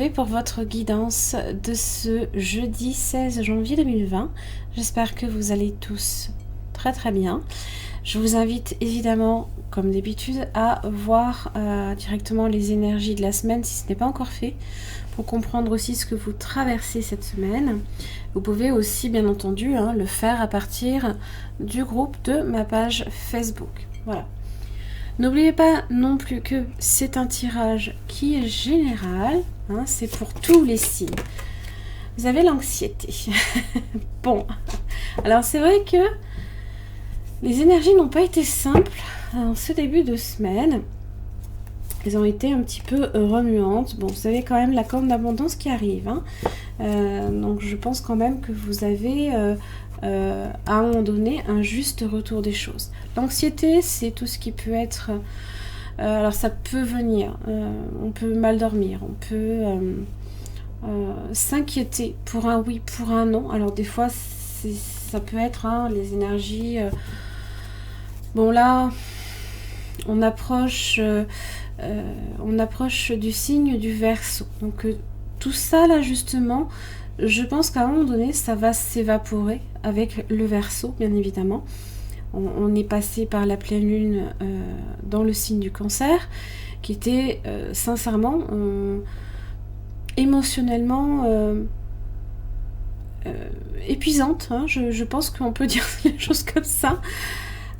retrouver pour votre guidance de ce jeudi 16 janvier 2020. J'espère que vous allez tous très très bien. Je vous invite évidemment, comme d'habitude, à voir directement les énergies de la semaine si ce n'est pas encore fait, pour comprendre aussi ce que vous traversez cette semaine. Vous pouvez aussi, bien entendu, le faire à partir du groupe de ma page Facebook. Voilà. N'oubliez pas non plus que c'est un tirage qui est général, c'est pour tous les signes. Vous avez l'anxiété. Bon, alors c'est vrai que les énergies n'ont pas été simples en ce début de semaine. Elles ont été un petit peu remuantes. Bon, vous avez quand même la corne d'abondance qui arrive. Donc je pense quand même que vous avez à un moment donné un juste retour des choses. L'anxiété, c'est tout ce qui peut être... alors ça peut venir. On peut mal dormir. On peut s'inquiéter pour un oui, pour un non. Alors des fois, ça peut être les énergies... bon là, on approche du signe du Verseau. Donc tout ça là justement, je pense qu'à un moment donné, ça va s'évaporer avec le Verseau, bien évidemment. On est passé par la pleine lune dans le signe du Cancer, qui était sincèrement, émotionnellement épuisante. Je pense qu'on peut dire les choses comme ça.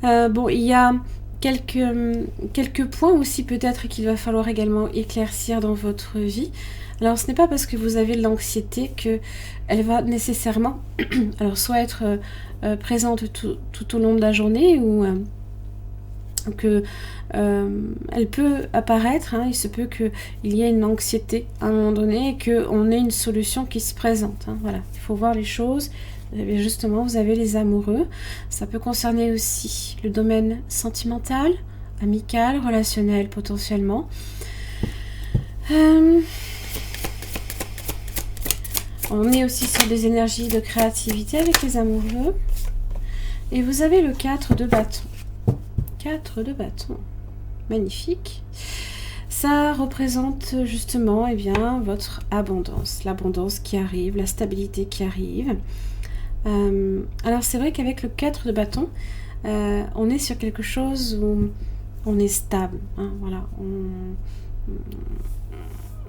Bon, il y a quelques points aussi peut-être qu'il va falloir également éclaircir dans votre vie. Alors ce n'est pas parce que vous avez de l'anxiété qu'elle va nécessairement alors soit être présente tout au long de la journée ou que elle peut apparaître, il se peut qu'il y ait une anxiété à un moment donné et qu'on ait une solution qui se présente. Voilà, il faut voir les choses. Justement, vous avez les amoureux. Ça peut concerner aussi le domaine sentimental, amical, relationnel potentiellement. On est aussi sur des énergies de créativité avec les amoureux. Et vous avez le 4 de bâton. 4 de bâton. Magnifique. Ça représente justement votre abondance. L'abondance qui arrive, la stabilité qui arrive. Alors c'est vrai qu'avec le 4 de bâton, on est sur quelque chose où on est stable. Voilà.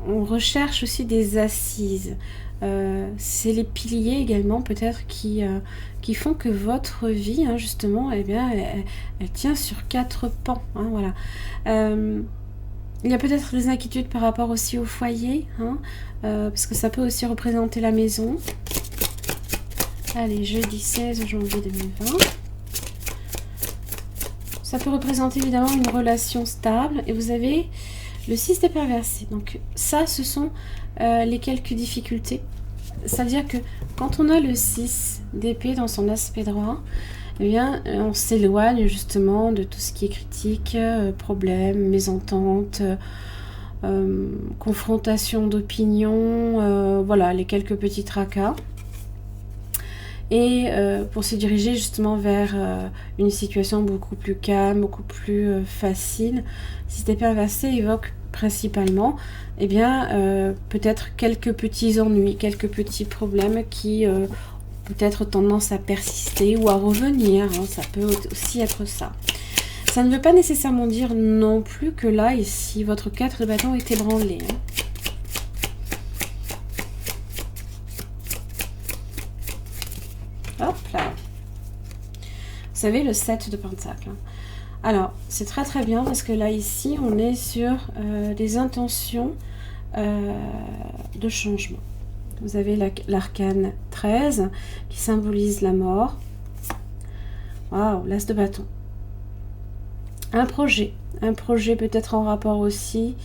On recherche aussi des assises. C'est les piliers également peut-être qui font que votre vie, justement, elle tient sur 4 pans. Voilà. Il y a peut-être des inquiétudes par rapport aussi au foyer, parce que ça peut aussi représenter la maison. Allez, jeudi 16 janvier 2020. Ça peut représenter évidemment une relation stable. Et vous avez le 6 d'épée inversé. Donc ça, ce sont les quelques difficultés. C'est-à-dire que quand on a le 6 d'épée dans son aspect droit, on s'éloigne justement de tout ce qui est critique, problème, mésentente, confrontation d'opinion, voilà, les quelques petits tracas. Et pour se diriger justement vers une situation beaucoup plus calme, beaucoup plus facile. Si l'épée inversée évoque principalement, peut-être quelques petits ennuis, quelques petits problèmes qui peut-être tendance à persister ou à revenir. Ça peut aussi être ça. Ça ne veut pas nécessairement dire non plus que là, ici, votre 4 de bâton est ébranlé. Hop là. Vous savez, le 7 de pentacle. Alors, c'est très très bien parce que là, ici, on est sur des intentions de changement. Vous avez l'arcane 13 qui symbolise la mort. Waouh, l'as de bâton. Un projet peut-être en rapport aussi.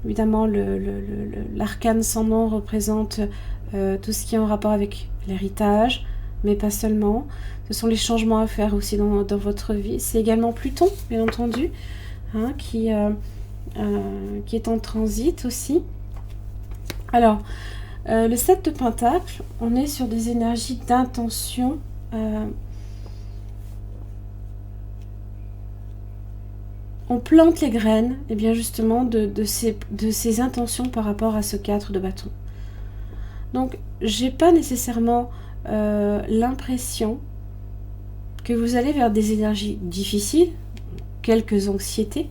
Évidemment, l'arcane sans nom représente tout ce qui est en rapport avec l'héritage, mais pas seulement. Ce sont les changements à faire aussi dans votre vie. C'est également Pluton, bien entendu, qui est en transit aussi. Alors, le 7 de pentacle, on est sur des énergies d'intention. on plante les graines, et bien justement de ces intentions par rapport à ce 4 de bâton. Donc, j'ai pas nécessairement l'impression que vous allez vers des énergies difficiles, quelques anxiétés.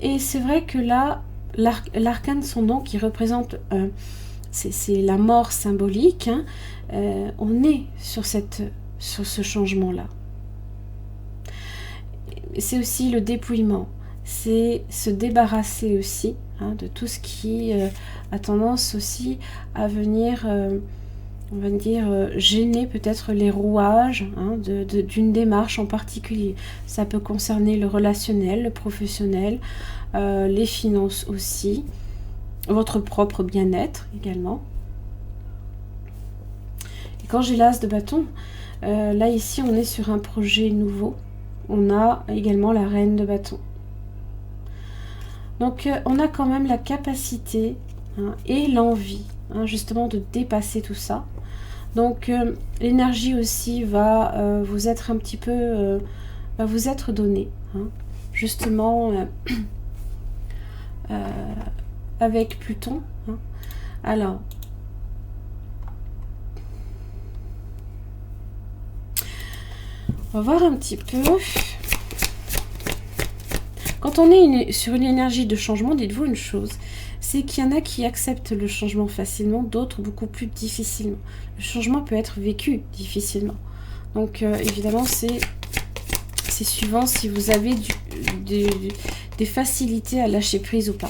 Et c'est vrai que là, l'arcane son nom qui représente, c'est la mort symbolique, hein, on est sur ce changement-là. C'est aussi le dépouillement, c'est se débarrasser aussi, hein, de tout ce qui a tendance aussi à venir, on va dire, gêner peut-être les rouages, hein, d'une démarche en particulier. Ça peut concerner le relationnel, le professionnel, les finances aussi, votre propre bien-être également. Et quand j'ai l'as de bâton, là ici on est sur un projet nouveau. On a également la reine de bâton. Donc on a quand même la capacité, hein, et l'envie, hein, justement de dépasser tout ça. Donc l'énergie aussi va vous être un petit peu, va vous être donnée, hein, justement avec Pluton, hein. Alors, on va voir un petit peu. Quand on est sur une énergie de changement, dites-vous une chose, c'est qu'il y en a qui acceptent le changement facilement, d'autres beaucoup plus difficilement. Le changement peut être vécu difficilement. Donc évidemment, c'est suivant si vous avez des facilités à lâcher prise ou pas.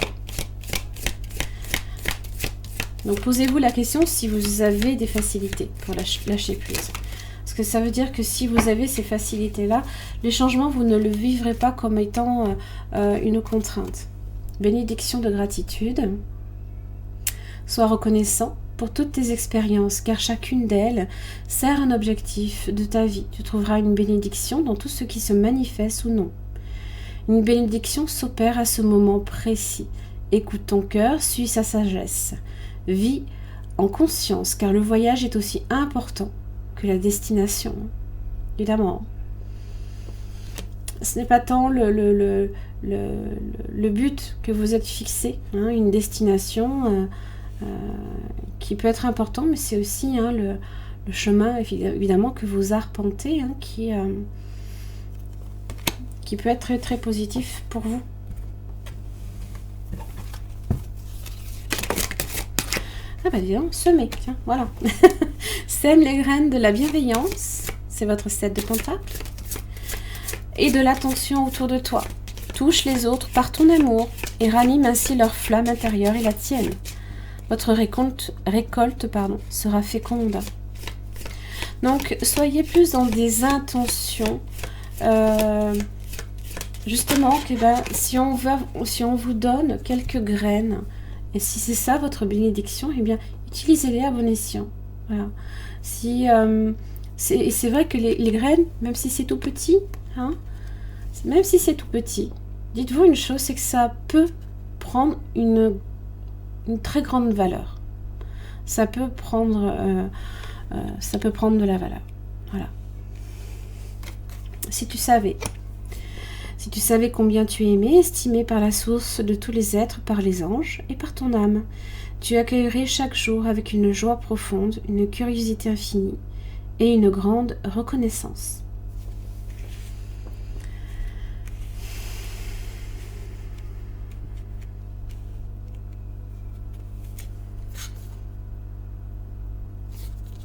Donc posez-vous la question si vous avez des facilités pour lâcher prise. Parce que ça veut dire que si vous avez ces facilités-là, les changements, vous ne le vivrez pas comme étant une contrainte. Bénédiction de gratitude. Sois reconnaissant pour toutes tes expériences, car chacune d'elles sert un objectif de ta vie. Tu trouveras une bénédiction dans tout ce qui se manifeste ou non. Une bénédiction s'opère à ce moment précis. Écoute ton cœur, suis sa sagesse. Vis en conscience, car le voyage est aussi important que la destination, évidemment. Ce n'est pas tant le but que vous êtes fixé, hein, une destination qui peut être important, mais c'est aussi, hein, le chemin évidemment que vous arpentez, hein, qui peut être très très positif pour vous. Ah bah dis donc, semer, tiens, voilà. Sème les graines de la bienveillance, c'est votre 7 de pentacle, et de l'attention autour de toi. Touche les autres par ton amour et ranime ainsi leur flamme intérieure et la tienne. Votre récolte sera féconde. Donc, soyez plus dans des intentions, justement, que si on vous donne quelques graines, et si c'est ça votre bénédiction, eh bien, utilisez-les à bon escient. Voilà. C'est vrai que les graines, même si c'est tout petit, hein, même si c'est tout petit, dites-vous une chose, c'est que ça peut prendre une très grande valeur. Ça peut prendre de la valeur. Voilà. Si tu savais combien tu es aimé, estimé par la source de tous les êtres, par les anges et par ton âme, tu accueillerais chaque jour avec une joie profonde, une curiosité infinie et une grande reconnaissance.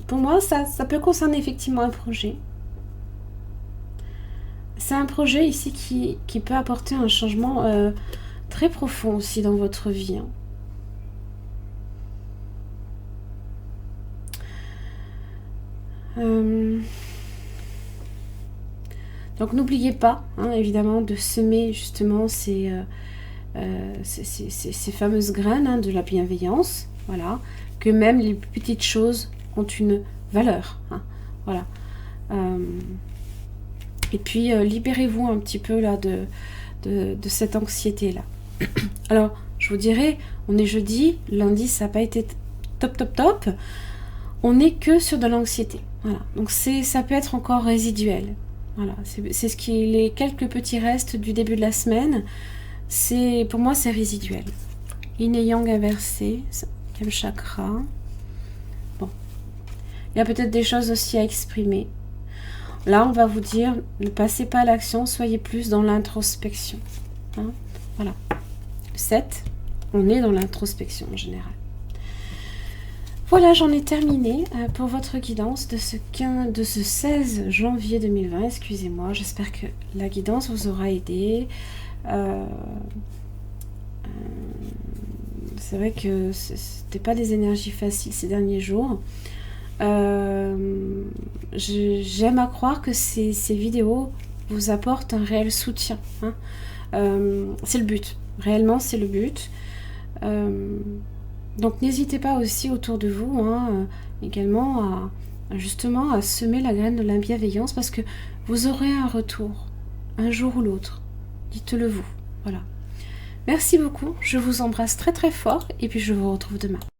Pour moi, ça peut concerner effectivement un projet. C'est un projet ici qui peut apporter un changement très profond aussi dans votre vie, hein. Donc n'oubliez pas, hein, évidemment, de semer justement ces fameuses graines, hein, de la bienveillance, voilà, que même les petites choses ont une valeur, hein, voilà. Et puis libérez-vous un petit peu là de cette anxiété là. Alors je vous dirais, on est jeudi, lundi ça n'a pas été top, on n'est que sur de l'anxiété, voilà. Donc ça peut être encore résiduel, Voilà, c'est ce qui est les quelques petits restes du début de la semaine. Pour moi, c'est résiduel. Yin et Yang inversé, 5e chakra. Bon, il y a peut-être des choses aussi à exprimer. Là, on va vous dire, ne passez pas à l'action, soyez plus dans l'introspection. Hein, voilà. 7, on est dans l'introspection en général. Voilà, j'en ai terminé pour votre guidance de ce 16 janvier 2020. Excusez-moi, j'espère que la guidance vous aura aidé. C'est vrai que c'était pas des énergies faciles ces derniers jours. J'aime à croire que ces vidéos vous apportent un réel soutien. Hein. C'est le but. Réellement, c'est le but. Donc n'hésitez pas aussi autour de vous également justement à semer la graine de la bienveillance parce que vous aurez un retour un jour ou l'autre. Dites-le vous. Voilà. Merci beaucoup. Je vous embrasse très très fort et puis je vous retrouve demain.